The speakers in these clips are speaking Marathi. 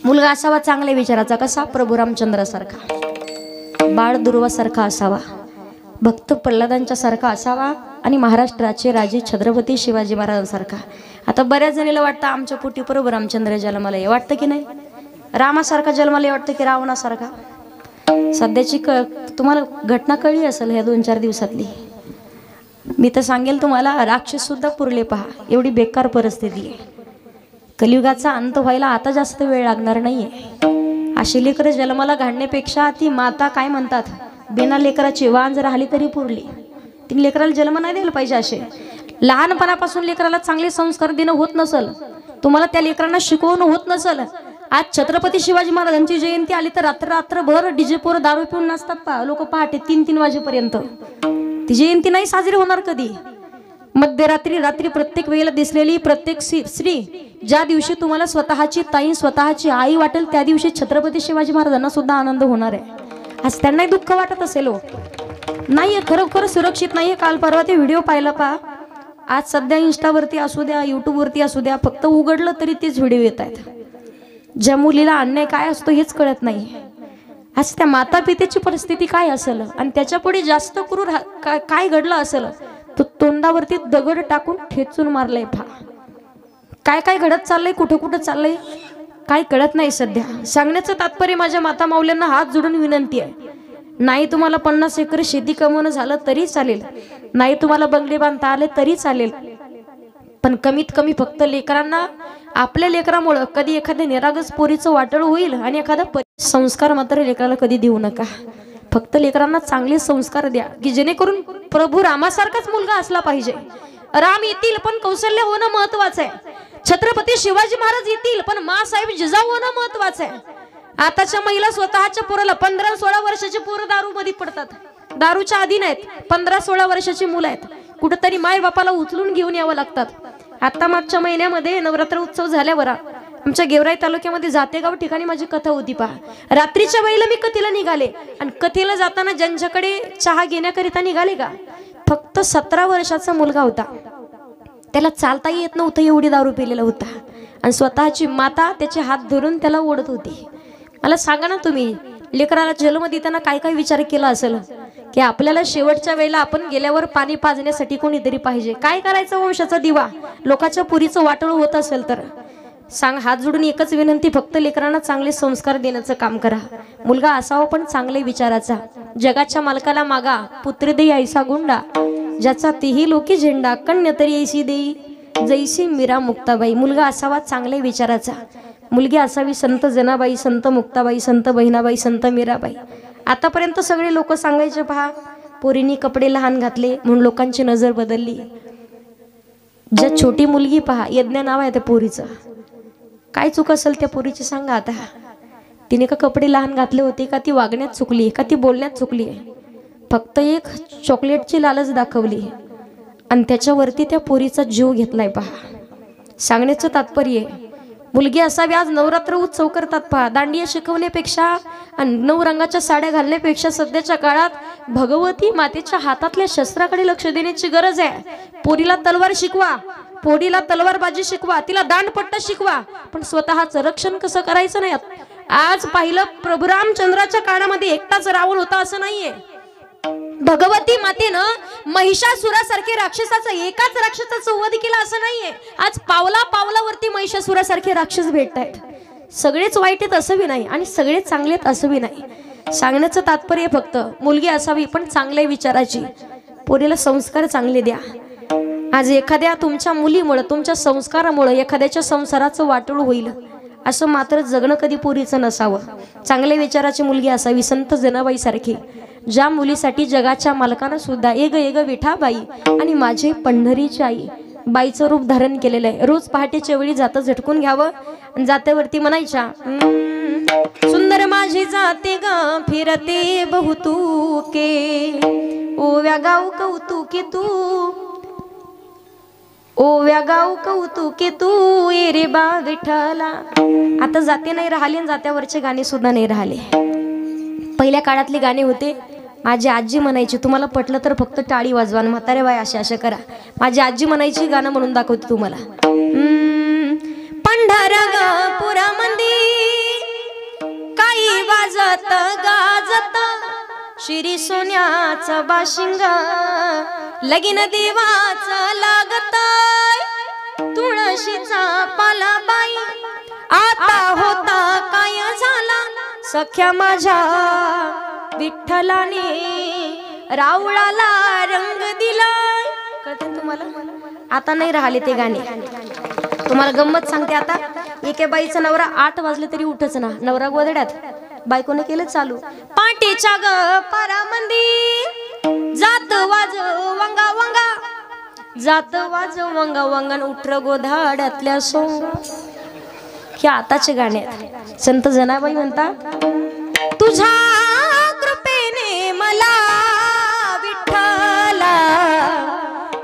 मुलगा असावा चांगल्या विचाराचा, कसा? प्रभू रामचंद्रासारखा, बाळ दुर्वासारखा असावा, भक्त प्रल्हादांच्या सारखा असावा आणि महाराष्ट्राचे राजे छत्रपती शिवाजी महाराजांसारखा। आता बऱ्याच जणीला वाटतं आमच्या पोटी प्रभू रामचंद्र जन्माला आहे, वाटतं की नाही? रामासारखा जन्माला वाटतं की रावणासारखा? सध्याची तुम्हाला घटना कळली असेल ह्या 2-4 दिवसातली। मी तर सांगेल तुम्हाला, राक्षस सुद्धा पुरले पहा, एवढी बेकार परिस्थिती आहे। कलियुगाचा अंत व्हायला आता जास्त वेळ लागणार नाहीये। अशी लेकरं जन्माला घालण्यापेक्षा ती माता काय म्हणतात, बिना लेकराची वाण जर राहिली तरी पुरली। ती लेकराला जन्म नाही द्यायला पाहिजे। असे लहानपणापासून लेकराला चांगले संस्कार देणं होत नसल, तुम्हाला त्या लेकरांना शिकवणं होत नसल, आज छत्रपती शिवाजी महाराजांची जयंती आली तर रात्रभर डीजे पोर दारू पिऊन नाचतात पहा लोक, पहाटे 3-3 वाजेपर्यंत। ती जयंती नाही साजरी होणार कधी। मध्यरात्री रात्री प्रत्येक वेळेला दिसलेली प्रत्येक स्त्री ज्या दिवशी तुम्हाला स्वतःची ताई स्वतःची आई वाटेल त्या दिवशी छत्रपती शिवाजी महाराजांना सुद्धा आनंद होणार आहे। आज त्यांनाही दुःख वाटत असेल हो, नाहीये, खरोखर सुरक्षित नाहीये। काल परवा ते व्हिडिओ पाहिला पहा, आज सध्या इंस्टावरती असू द्या, यूट्यूबवरती असू द्या, फक्त उघडलं तरी तेच व्हिडिओ येत आहेत। ज्या मुलीला अन्याय काय असतो हेच कळत नाही। आज त्या माता पितेची परिस्थिती काय असेल आणि त्याच्या पुढे जास्त क्रूर काय घडलं असेल, तो तोंडावरती दगड टाकून ठेचून मारलंय पहा। काय काय घडत चाललंय, कुठं कुठं चाललंय काय कळत नाही सध्या। सांगण्याचं तात्पर्य माझ्या माता माऊल्यांना हात जोडून विनंती आहे, नाही तुम्हाला 50 एकर शेती कमवणं झालं तरी चालेल, नाही तुम्हाला बंगले बांधता आले तरी चालेल, पण कमीत कमी फक्त लेकरांना, आपल्या लेकरामुळं कधी एखाद्या निरागस पोरीचं वाटळ होईल आणि एखादा संस्कार मात्र लेकराला कधी देऊ नका। फक्त लेकरांना चांगले संस्कार द्या की जेणेकरून प्रभू रामासारखाच मुलगा असला पाहिजे। राम येतील पण कौशल्य होणं महत्वाचं आहे, छत्रपती शिवाजी महाराज येतील पण माँसाहेब जिजाऊ होणं महत्वाचं आहे। आताच्या महिला स्वतःच्या पोराला 15-16 वर्षाचे पोरं दारू मध्ये पडतात, दारूच्या अधीन आहेत, 15-16 वर्षाची मुलं आहेत, कुठेतरी माय बापाला उचलून घेऊन यावं लागतात। आता मागच्या महिन्यामध्ये नवरात्र उत्सव झाल्यावर आमच्या गेवराई तालुक्यामध्ये जातेगाव ठिकाणी माझी कथा होती पहा। रात्रीच्या वेळेला मी कथेला निघाले आणि कथेला जाताना ज्यांच्याकडे चहा घेण्याकरिता निघाले का, फक्त 17 वर्षाचा मुलगा होता, त्याला चालता येत नव्हतं, एवढी दारू पिलेला होता आणि स्वतःची माता त्याचे हात धरून त्याला ओढत होती। मला सांगा ना तुम्ही, लेकराला जन्म देताना काय काय विचार केला असेल की आपल्याला शेवटच्या वेळेला आपण गेल्यावर पाणी पाजण्यासाठी कोणीतरी पाहिजे, काय करायचं वंशाचा दिवा, लोकांच्या पुरीचं वाटोळ होत असेल तर सांग। हात जोडून एकच विनंती, फक्त लेकरांना चांगले संस्कार देण्याचं काम करा। मुलगा असावा पण चांगले विचाराचा, जगाच्या मालकाला मागा, पुत्र देई ऐसा गुंडा, ज्याचा तेही लोकी झेंडा, कन्या तरी ऐशी देई जैसी मीरा मुक्ताबाई। मुलगा असावा चांगले विचाराचा, मुलगी असावी संत जनाबाई, संत मुक्ताबाई, संत बहिणाबाई, संत मीराबाई। आतापर्यंत सगळे लोक सांगायचे पहा, पोरींनी कपडे लहान घातले म्हणून लोकांची नजर बदलली। ज्या छोटी मुलगी पहा, यज्ञ नाव आहे त्या पोरीचं, काय चूक असेल त्या पोरीची सांगा आता? तिने का कपडे लहान घातले होते का, ती वागण्यात चुकली का, ती बोलण्यात चुकली? फक्त एक चॉकलेटची लालच दाखवली आणि त्याच्यावरती त्या पोरीचा जीव घेतलाय पहा। सांगण्याचं तात्पर्य, मुलगी असावी। आज नवरात्र उत्सव करतात पहा, दांडिया शिकवण्यापेक्षा आणि 9 रंगाच्या साड्या घालण्यापेक्षा सध्याच्या काळात भगवती मातेच्या हातातल्या शस्त्राकडे लक्ष देण्याची गरज आहे। पोरीला तलवार शिकवा, पोरीला तलवारबाजी शिकवा, तिला दांडपट्टा शिकवा, पण स्वतःचं रक्षण कसं करायचं नाही। आज पाहिलं, प्रभू रामचंद्राच्या काळामध्ये एकटाच रावण होता असं नाहीये। भगवती मातेनं महिषासुरासारखे राक्षसाचा, एकाच राक्षसाचा वध केला असं नाहीये। आज पावला पावलावरती महिषासुरासारखे राक्षस भेटतायत। सगळेच वाईट आहेत असं बी नाही आणि सगळेच चांगले आहेत असं बी नाही। सांगण्याचं तात्पर्य फक्त, मुलगी असावी पण चांगल्या विचाराची, पोरीला संस्कार चांगले द्या। आज एखाद्या तुमच्या मुलीमुळे, तुमच्या संस्कारामुळे एखाद्याच्या संसाराचं वाटोळ होईल असं मात्र जगणं कधी पोरीचं नसावं। चांगल्या विचाराची मुलगी असावी, संत जनाबाई सारखी, ज्या मुलीसाठी जगाच्या मालकानं सुद्धा एग एग विठाबाई आणि माझे पंढरीची आई बाईचं रूप धारण केलेलं आहे। रोज पहाटेच्या वेळी जातं झटकून घ्यावं आणि जात्यावरती म्हणायच्या, सुंदर माझी जाते ग फिरते बहुतूके, ओव्या गाव कौतुके तू, ओव्या गाव कौतुके तू ये रे बा विठ्ठला। आता जाते नाही राहिले आणि जात्यावरचे गाणे सुद्धा नाही राहिले। पहिल्या काळातले गाणे होते, माझी आजी म्हणायची, तुम्हाला पटलं तर फक्त टाळी वाजवा आणि म्हातारे बाय अशा अशा करा। माझी आजी म्हणायची, गाणं म्हणून दाखवते तुम्हाला। पंढरपुरामध्ये शिरी सोन्याचा बाशिंगा लगीन देवाचा लागताय तुळशीचा पाला बाई आता होता काय झाला सख्या माझ्या विठ्ठलाने रावळाला रंग दिलाय. कळते तुम्हाला? आता नाही राहिले ते गाणे. तुम्हाला गंमत सांगते आता. एके बाईचा नवरा 8 वाजले तरी उठच ना. नवरा गोदड्यात, बायकोने केलं चालू. पाठीच्या ग पारामंदी जात वाज वंगा वंगा जात वाज वंगा वंगन उठर गोधाड्यातल्या सोंग. हे आताचे गाणे. संत जनाबाई म्हणतात तुझ्या कृपेने मला विठ्ठला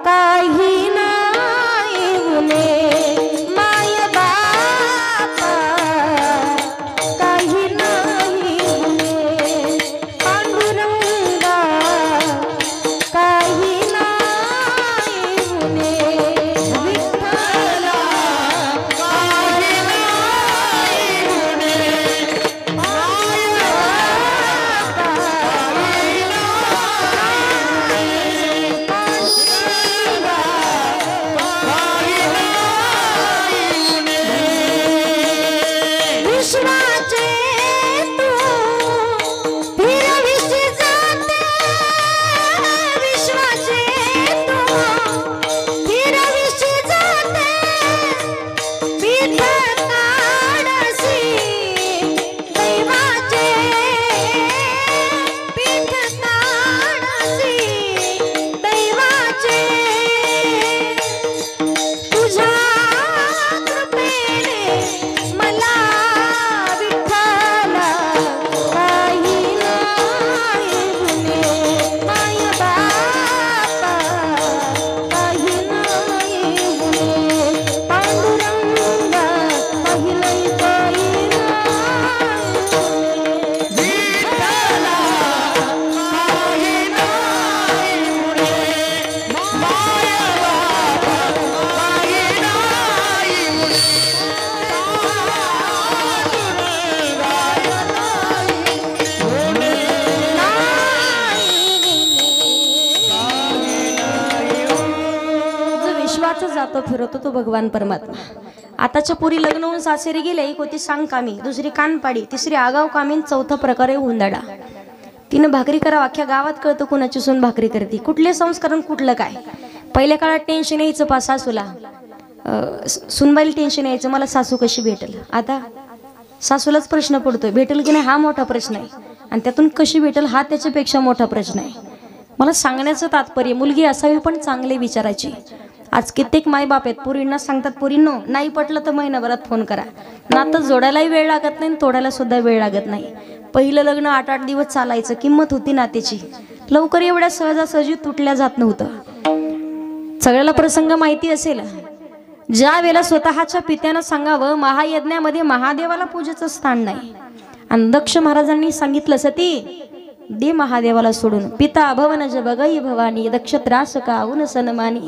काही नाही गुणे माय बापा काही नाही गुणे पांडुरंगा काही नाही गुणे विठ्ठला काही नाही गुणे माय बापा विश्वाचे तू फिरविशी जाते विश्वाचे तू फिरविशी जाते पीठ काढसी दैवाचे पीठ काढसी दैवाचे तुझ्या कृपेने मला विठ्ठला काही नाही गुणे माय बापा काही नाही गुणे पांडुरंगा काही नाही काही जो विश्वाचा जातो फिरतो तो भगवान परमात्मा. आताच्या पुरी लग्न होऊन सासरी गेले. एक होती सांग कामी, दुसरी कानपाडी, तिसरी आगाव कामीन, चौथा प्रकारे हुंदाडा. तिनं भाकरी करावं अख्ख्या गावात कळतं कुणाची सून भाकरी करते. कुठले संस्करण कुठलं काय. पहिल्या काळात टेन्शन यायचं पा सासूला, सुनबाईला टेन्शन यायचं मला सासू कशी भेटेल. आता सासूलाच प्रश्न पडतोय भेटेल की नाही हा मोठा प्रश्न आहे. आणि त्यातून कशी भेटेल हा त्याच्यापेक्षा मोठा प्रश्न आहे. मला सांगण्याचं तात्पर्य मुलगी असावी पण चांगले विचारायची. आज कित्येक मायबाप आहेत पोरींना सांगतात पोरींनो नाही पटलं तर महिनाभरात फोन करा. नातं जोडायलाही वेळ लागत नाही, तोडायला सुद्धा वेळ लागत नाही. पहिलं लग्न 8-8 दिवस चालायचं, किंमत होती नात्याची. लवकर एवढ्या सहजासहजी तुटल्या जात नव्हतं. सगळ्याला प्रसंग माहिती असेल. ज्या वेळेला स्वतःच्या पित्यानं सांगावं महायज्ञामध्ये महादेवाला पूजेचं स्थान नाही आणि दक्ष महाराजांनी सांगितलं सती दे महादेवाला सोडून पिता भवन जगई भवानी दक्ष त्रास काऊन सन्मानी.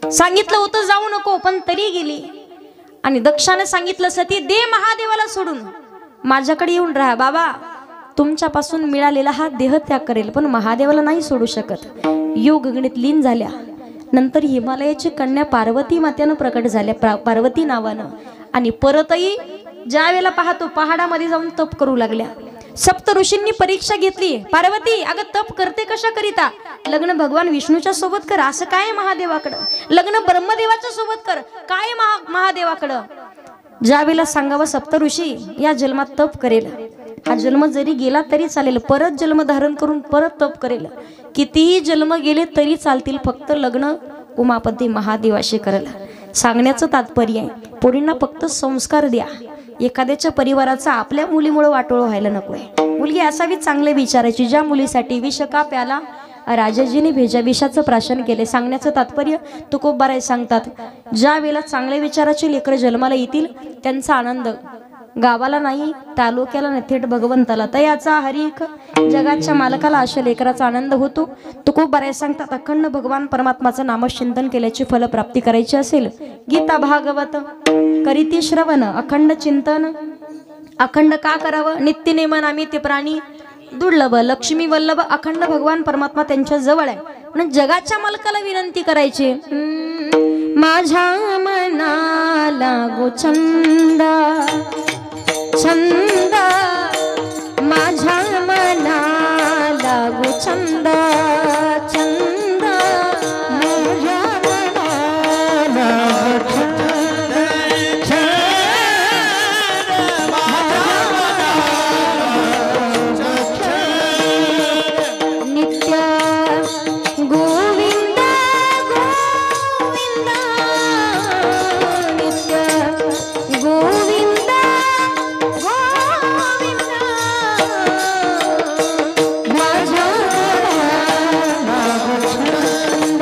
सांगितलं होतं जाऊ नको पण तरी गेली. आणि दक्षाने सांगितलं सती दे महादेवाला सोडून माझ्याकडे येऊन राहा. बाबा तुमच्यापासून मिळालेला हा देह त्याग करेल पण महादेवाला नाही सोडू शकत. योग गणित लीन झाल्या. नंतर हिमालयाची कन्या पार्वती मात्यानं प्रकट झाल्या पार्वती नावानं. आणि परतही ज्या वेळेला पाहतो पहाडामध्ये जाऊन तप करू लागल्या. सप्त ऋषींनी परीक्षा घेतली. पार्वती अगं तप करते कशा करिता. लग्न भगवान विष्णूच्या सोबत कर असं काय महादेवाकडं. लग्न ब्रह्मदेवाच्या सोबत कर काय महादेवाकडं. ज्या वेळेला सांगावं सप्त ऋषी या जन्मात तप करेल. हा जन्म जरी गेला तरी चालेल, परत जन्म धारण करून परत तप करेल. कितीही जन्म गेले तरी चालतील, फक्त लग्न उमापती महादेवाशी करेल. सांगण्याचं तात्पर्य आहे पोरींना फक्त संस्कार द्या. एखाद्याच्या परिवाराचा आपल्या मुलीमुळे वाटोळ व्हायला नकोय. मुलगी असावी चांगले विचारायची. ज्या मुलीसाठी विष का प्याला राजाजीने भेजा विषाचं प्राशन केले. सांगण्याचं तात्पर्य तुकोबाराय सांगतात ज्या वेळेला चांगल्या विचाराचे लेकरं जन्माला येतील त्यांचा आनंद गावाला नाही तालुक्याला नाही थेट भगवंताला. तयाचा हरिक जगाच्या मालकाला अशा लेकराचा आनंद होतो. तुकोबाराय सांगतात अखंड भगवान परमात्माचं नामचिंतन केल्याची फलप्राप्ती करायची असेल गीता भागवत करीती श्रवण अखंड चिंतन. अखंड का करावं. नित्य नेमन आम्ही ते प्राणी दुर्लभ लक्ष्मी वल्लभ अखंड भगवान परमात्मा त्यांच्या जवळ आहे म्हणून जगाच्या मालकाला विनंती करायची, माझ्या मनाला गो छंद छंद, माझ्या मनाला गो छंद छंद, माझ्या मनाला नित्य गोविंद गोविंद, नित्य गोविंद गोविंद, माझ्या छंद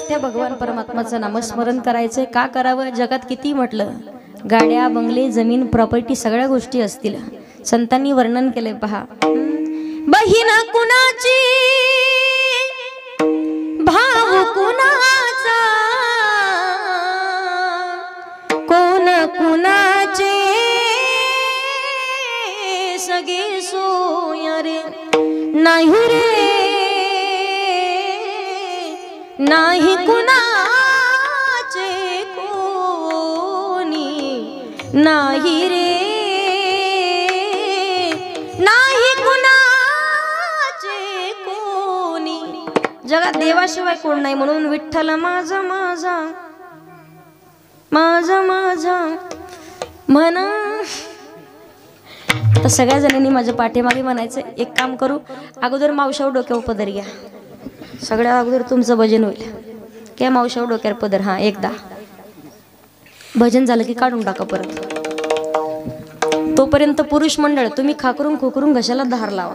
त्या भगवान परमात्माचं नामस्मरण करायचंय. का करावं? जगात किती म्हटलं गाड्या बंगले जमीन प्रॉपर्टी सगळ्या गोष्टी असतील, संतांनी वर्णन केले पहा. बहीण कुणाची भाव कुणाचा, कोण कुणाचे सगळे सोय रे, नाही रे नाही कुणाचे कोणी, नाही रे नाही कुणाचे कोणी. जगात देवाशिवाय कोण नाही म्हणून विठ्ठल माझा माझा माझा माझा म्हणा. तर सगळ्या जणांनी माझ्या पाठीमागे म्हणायचं. एक काम करू, अगोदर मावशावर डोक्यावर पदर घ्या. सगळ्या अगोदर तुमचं भजन होईल. काय मावशावर डोक्यावर पदर, हा एकदा भजन झालं की काढून टाका परत. तोपर्यंत पुरुष मंडळ तुम्ही खाकरून खोकरून घशाला धार लावा.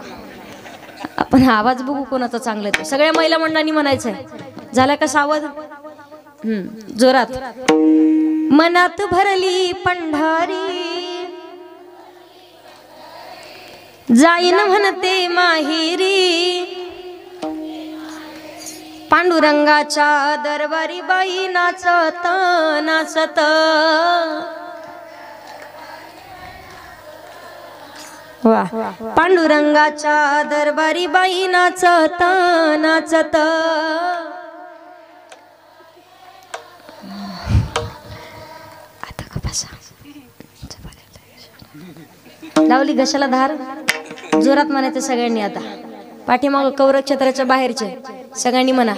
आपण आवाज बघू कोणाचा चांगला येतो. सगळ्या महिला मंडळांनी म्हणायचंय. झाला का सावध? जोरात. मनात भरली पंढारी, जाईन म्हणते माहेरी, पांडुरंगाच्या दरबारी बाई नाचत नाचत. वा. पांडुरंगाच्या दरबारी बाई नाचत नाचत. आता का बसा. लावली घशाला धार. जोरात म्हणायचं सगळ्यांनी. आता पाठीमाग कौरव क्षेत्राच्या बाहेरचे सगळ्यांनी म्हणा.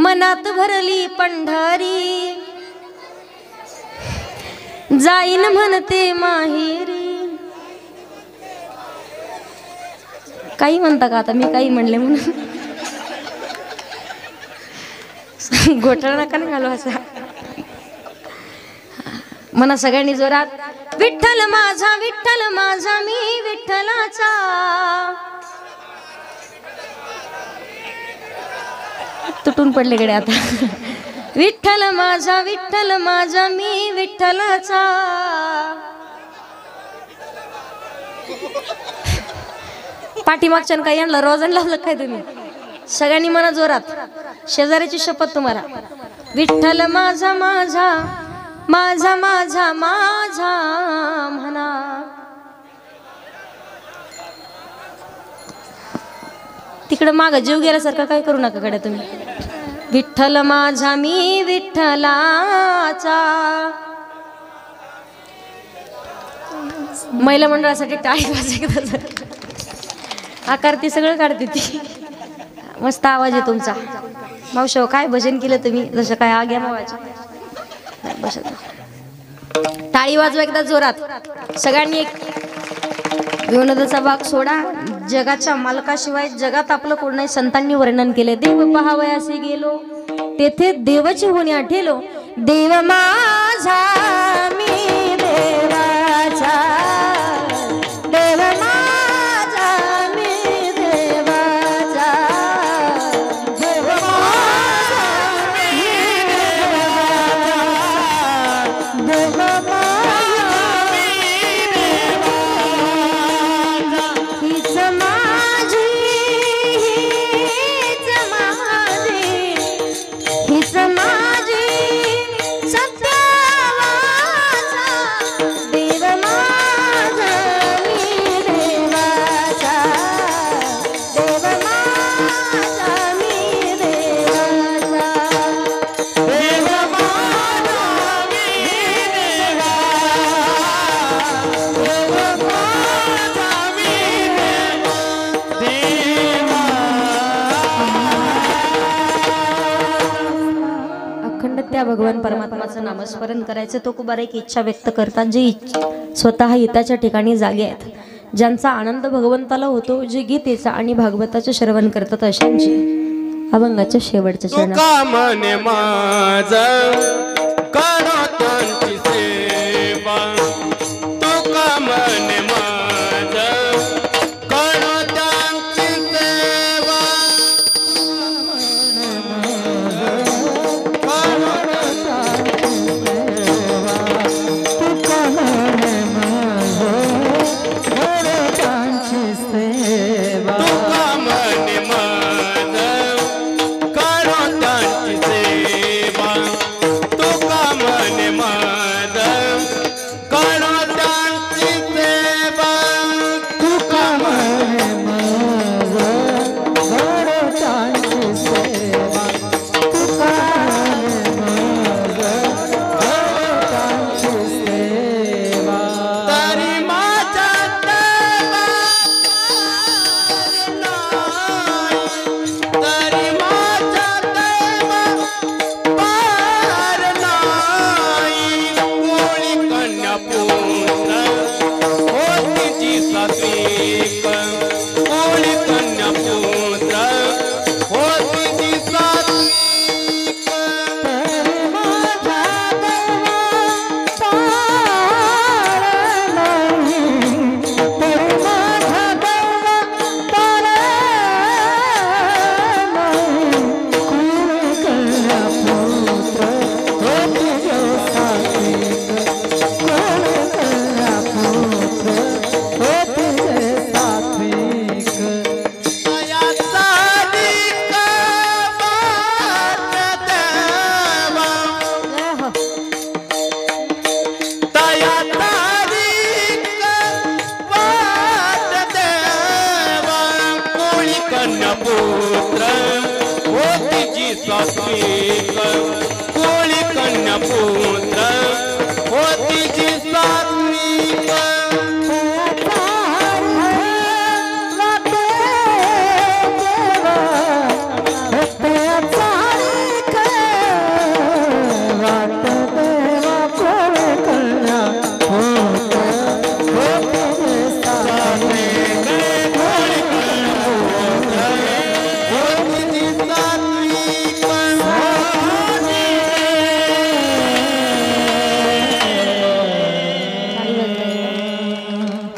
मनात भरली पंढारी, जाईन म्हणते माहेरी. काही म्हणता का? आता मी काही म्हणले म्हणून घोटाळा नका ना घालू असा. म्हणा सगळ्यांनी जोरात. विठ्ठल माझा मी विठ्ठलाचा, तुटून पडले गडे आता. विठ्ठल माझा मी विठ्ठलाचा. पाठीमागच्या काही आणलं रोजन लावलं काय तुम्ही? सगळ्यांनी म्हणा जोरात. शेजाऱ्याची शपथ तुम्हाला. विठ्ठल माझा माझा माझा माझा माझा म्हणा. तिकडे माग जीव गेल्यासारखं काय करू नका गड्या तुम्ही. विठ्ठल माझा मी विठ्ठलाचा. महिला मंडळासाठी टाळी वाजवायची. आकार ती सगळं काढते ती. मस्त आवाज आहे तुमचा. मावशो काय भजन केलं तुम्ही, जसं काय आग्या मावाच्या. टाळी वाजवा एकदा जोरात सगळ्यांनी. एक विनोदाचा भाग सोडा. जगाच्या मालकाशिवाय जगात आपलं कोण नाही. संतांनी वर्णन केले. देव पहावयासी गेलो, तेथे देवाची होणी आठेलो. देव माझा मी देवाचा, देव माझा मी देवाचा, देव माझा मी देवाचा, देव माझा मी देवाचा. त्या भगवान परमात्माचं नामस्मरण करायचं. तो कुबार एक इच्छा व्यक्त करतात, जे स्वतः हिताच्या ठिकाणी जागे आहेत, ज्यांचा आनंद भगवंताला होतो, जे गीतेचा आणि भागवताचे श्रवण करतात, अशांची अभंगाच्या शेवटच्या चरणात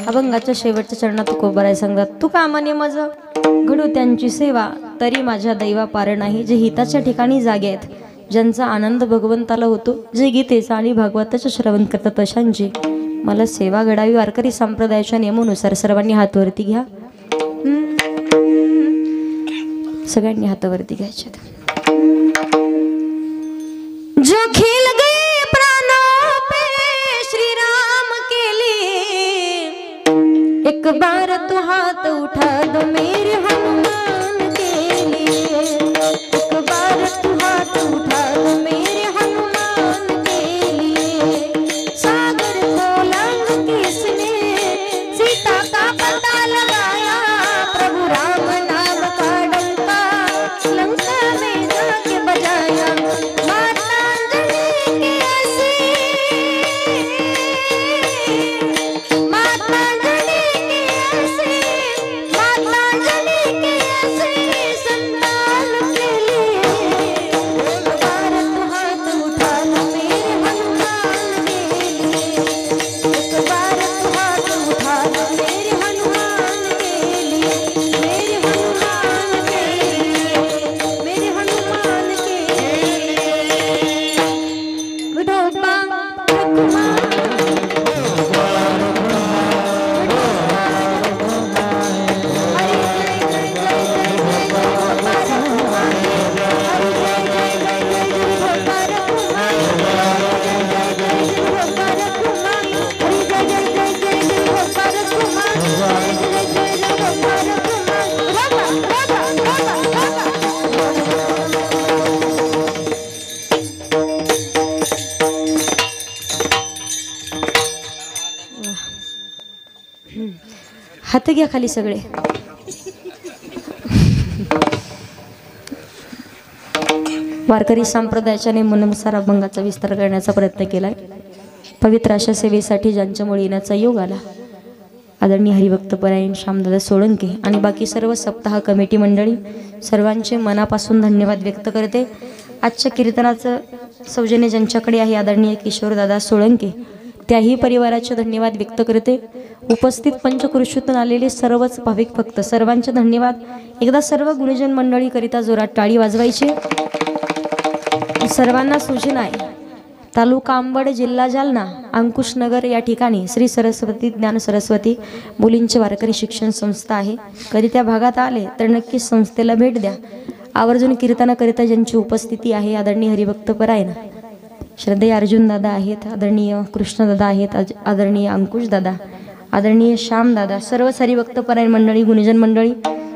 अभंगाच्या शेवटच्या चरणात तुकोबाराय सांगतात, तू कामाने मज घडू त्यांची सेवा, तरी माझ्या दैवा पार नाही. जे हिताच्या ठिकाणी जागे आहेत, ज्यांचा आनंद भगवंताला होतो, जे गीतेचा आणि भागवताचे श्रवण करतात, अशांची मला सेवा घडावी. वारकरी संप्रदायाच्या नियमानुसार सर्वांनी हात वरती घ्या. सगळ्यांनी हात वरती घ्यायचे. जो खेल गए प्राणों पे श्री राम के लिए, एक बार तो हाथ उठा दो मेरे हनुमान के लिए. एक बार तो हाथ उठा दो मेरे हनुमान के लिए. सागर को लांघ किसने सीता का पता लगाया, प्रभु राम नाम का डंका लंका में जाके बजाया. हात घ्या खाली सगळे. वारकरी संप्रदायाच्याने मननुसार अभंगाचा विस्तार करण्याचा प्रयत्न केलाय। पवित्र अशा सेवेसाठी ज्यांच्यामुळे येण्याचा योग आला आदरणीय हरिभक्त परायण श्यामदादा सोळंके आणि बाकी सर्व सप्ताह कमिटी मंडळी सर्वांचे मनापासून धन्यवाद व्यक्त करते। आजच्या कीर्तनाचं सौजन्य ज्यांच्याकडे आहे आदरणीय किशोरदादा सोळंके त्याही परिवाराचे धन्यवाद व्यक्त करते। उपस्थित पंचक्रोशीतून आलेले सर्वच भाविक भक्त सर्वांचे धन्यवाद। एकदा सर्व गुरुजन मंडळी करिता जोरात टाळी वाजवायची। सर्वांना सूचना आहे, तालुका अंबड जिल्हा जालना अंकुशनगर या ठिकाणी श्री सरस्वती ज्ञान सरस्वती मुलींचे वारकरी शिक्षण संस्था आहे। कधी त्या भागात आले तर नक्की संस्थेला भेट द्या। आवर्जून कीर्तनाकरिता ज्यांची उपस्थिती आहे आदरणीय हरिभक्त परायण श्रद्धेय अर्जुन दादा आहेत, आदरणीय कृष्णदादा आहेत, आदरणीय अंकुश दादा, आदरणीय श्याम दादा, सर्व हरिभक्त परायण मंडळी गुणजन मंडळी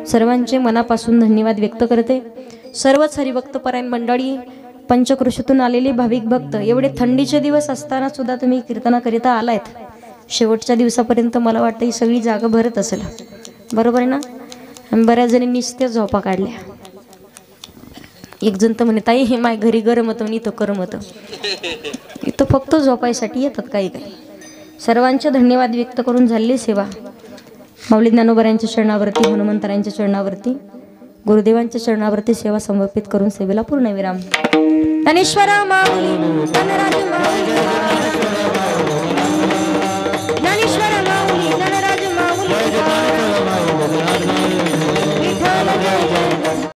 सर्वांचे मनापासून धन्यवाद व्यक्त करते। सर्वच हरिभक्त परायण मंडळी पंचक्रोशीतून आलेले भाविक भक्त एवढे थंडीचे दिवस असताना सुद्धा तुम्ही कीर्तनाकरिता आलायत। शेवटच्या दिवसापर्यंत मला वाटतं ही सगळी जागा भरत असेल, बरोबर आहे ना? बऱ्याच जणींनी नुसत्या झोपा काढल्या। एक जण तर म्हणे ताई हे माय घरी गरम होतं आणि इथं करम होतं, इथं फक्त झोपायसाठी येतात काही काही। सर्वांचे धन्यवाद व्यक्त करून झालेली सेवा माऊली ज्ञानोबा चरणावरती हनुमंतरायांच्या चरणावरती गुरुदेवांच्या चरणावरती सेवा समर्पित करून सेवेला पूर्ण विराम। धनेश्वरा माऊली धनराज माऊली।